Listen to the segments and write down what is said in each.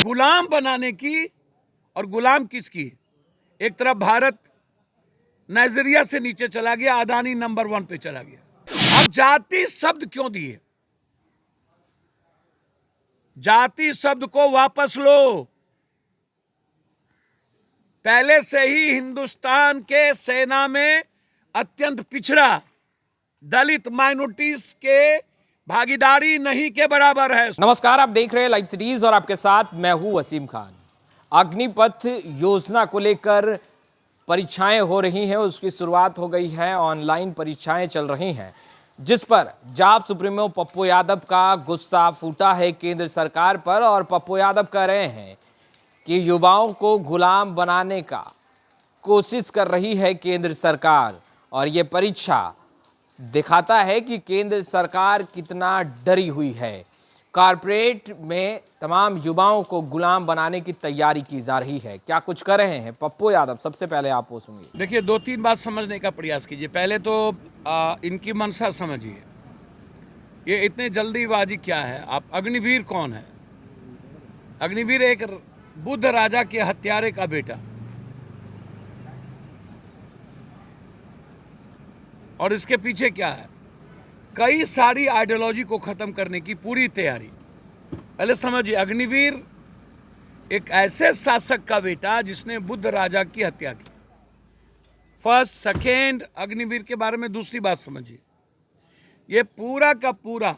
गुलाम बनाने की। और गुलाम किसकी? एक तरफ भारत नाइजीरिया से नीचे चला गया, अदानी नंबर 1 पे चला गया। अब जाति शब्द क्यों दिए? जाति शब्द को वापस लो। पहले से ही हिंदुस्तान के सेना में अत्यंत पिछड़ा दलित माइनॉरिटीज के भागीदारी नहीं के बराबर है। नमस्कार, आप देख रहे हैं लाइव सिटीज और आपके साथ मैं हूं वसीम खान। अग्निपथ योजना को लेकर परीक्षाएं हो रही हैं, उसकी शुरुआत हो गई है। ऑनलाइन परीक्षाएं चल रही हैं, जिस पर जाप सुप्रीमो पप्पू यादव का गुस्सा फूटा है केंद्र सरकार पर। और पप्पू यादव कह रहे हैं कि युवाओं को गुलाम बनाने का कोशिश कर रही है केंद्र सरकार, और ये परीक्षा दिखाता है कि केंद्र सरकार कितना डरी हुई है। कॉर्पोरेट में तमाम युवाओं को गुलाम बनाने की तैयारी की जा रही है। क्या कुछ कर रहे हैं पप्पू यादव? सबसे पहले आप वो सुनिए। देखिए, 2-3 बात समझने का प्रयास कीजिए। पहले तो इनकी मंशा समझिए। ये इतने जल्दीबाजी क्या है? आप अग्निवीर कौन है? अग्निवीर एक बुद्ध राजा के हत्यारे का बेटा, और इसके पीछे क्या है? कई सारी आइडियोलॉजी को खत्म करने की पूरी तैयारी। पहले समझिए, अग्निवीर एक ऐसे शासक का बेटा जिसने बुद्ध राजा की हत्या की। फर्स्ट सेकेंड, अग्निवीर के बारे में दूसरी बात समझिए। ये पूरा का पूरा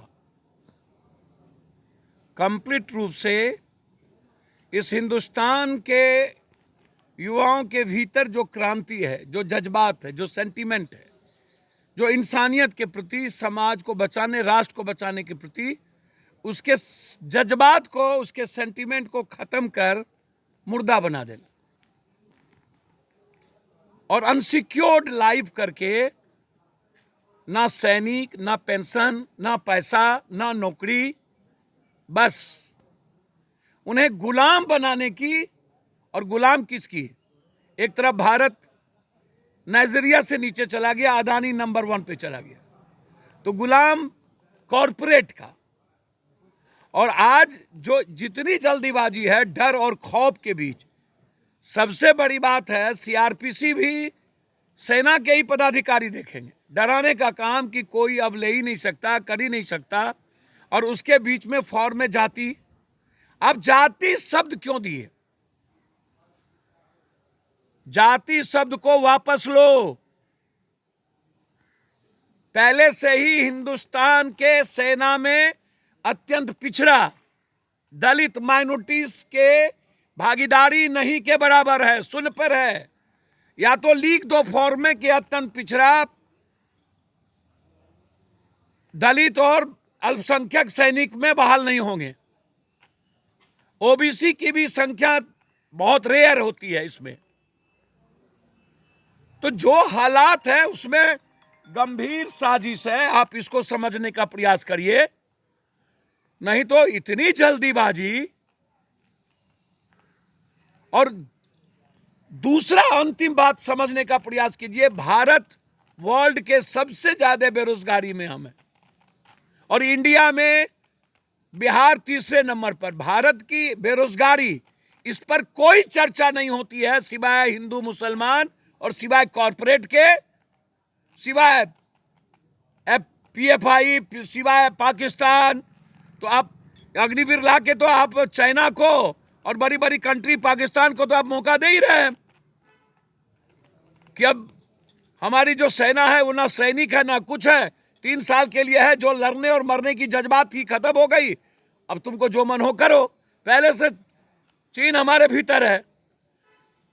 कंप्लीट रूप से इस हिंदुस्तान के युवाओं के भीतर जो क्रांति है, जो जज्बात है, जो सेंटीमेंट है, जो इंसानियत के प्रति, समाज को बचाने, राष्ट्र को बचाने के प्रति, उसके जज्बात को, उसके सेंटीमेंट को खत्म कर मुर्दा बना देना और अनसिक्योर्ड लाइफ करके, ना सैनिक, ना पेंशन, ना पैसा, ना नौकरी, बस उन्हें गुलाम बनाने की। और गुलाम किसकी? एक तरफ भारत नाइजीरिया से नीचे चला गया, अदानी नंबर 1 पे चला गया, तो गुलाम कॉरपोरेट का। और आज जो जितनी जल्दीबाजी है डर और खौफ के बीच, सबसे बड़ी बात है सीआरपीसी भी सेना के ही पदाधिकारी देखेंगे। डराने का काम कि कोई अब ले ही नहीं सकता, कर ही नहीं सकता, और उसके बीच में फॉर्म में जाति। अब जाति शब्द क्यों दिए? जाति शब्द को वापस लो। पहले से ही हिंदुस्तान के सेना में अत्यंत पिछड़ा दलित माइनॉरिटीज के भागीदारी नहीं के बराबर है, शून्य पर है। या तो लिख दो फॉर्म में कि अत्यंत पिछड़ा दलित और अल्पसंख्यक सैनिक में बहाल नहीं होंगे। ओबीसी की भी संख्या बहुत रेयर होती है इसमें। तो जो हालात है उसमें गंभीर साजिश है, आप इसको समझने का प्रयास करिए, नहीं तो इतनी जल्दीबाजी। और दूसरा अंतिम बात समझने का प्रयास कीजिए, भारत वर्ल्ड के सबसे ज्यादा बेरोजगारी में हम है, और इंडिया में बिहार तीसरे नंबर पर। भारत की बेरोजगारी, इस पर कोई चर्चा नहीं होती है सिवाय हिंदू मुसलमान और सिवाय कॉरपोरेट के, सिवाय पीएफआई, सिवाय पाकिस्तान। तो आप अग्निवीर ला के तो आप चाइना को और बड़ी बड़ी कंट्री पाकिस्तान को तो आप मौका दे ही रहे हैं कि अब हमारी जो सेना है वो ना सैनिक है ना कुछ है, 3 साल के लिए है, जो लड़ने और मरने की जज्बात थी खत्म हो गई, अब तुमको जो मन हो करो। पहले से चीन हमारे भीतर है।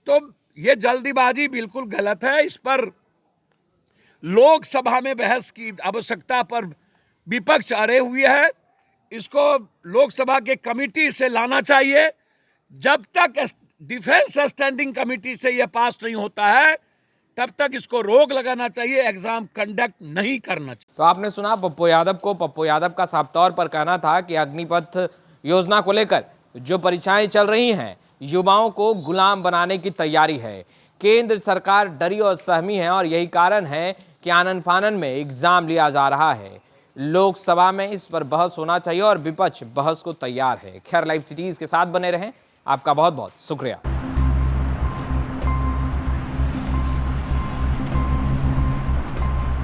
तो ये जल्दीबाजी बिल्कुल गलत है। इस पर लोकसभा में बहस की आवश्यकता पर विपक्ष अड़े हुए है। इसको लोकसभा के कमेटी से लाना चाहिए। जब तक डिफेंस स्टैंडिंग कमेटी से यह पास नहीं होता है, तब तक इसको रोक लगाना चाहिए, एग्जाम कंडक्ट नहीं करना चाहिए। तो आपने सुना पप्पू यादव को। पप्पू यादव का साफ तौर पर कहना था कि अग्निपथ योजना को लेकर जो परीक्षाएं चल रही हैं, युवाओं को गुलाम बनाने की तैयारी है। केंद्र सरकार डरी और सहमी है, और यही कारण है कि आनन फानन में एग्जाम लिया जा रहा है। लोकसभा में इस पर बहस होना चाहिए और विपक्ष बहस को तैयार है। खैर, लाइव सिटीज के साथ बने रहें। आपका बहुत बहुत शुक्रिया।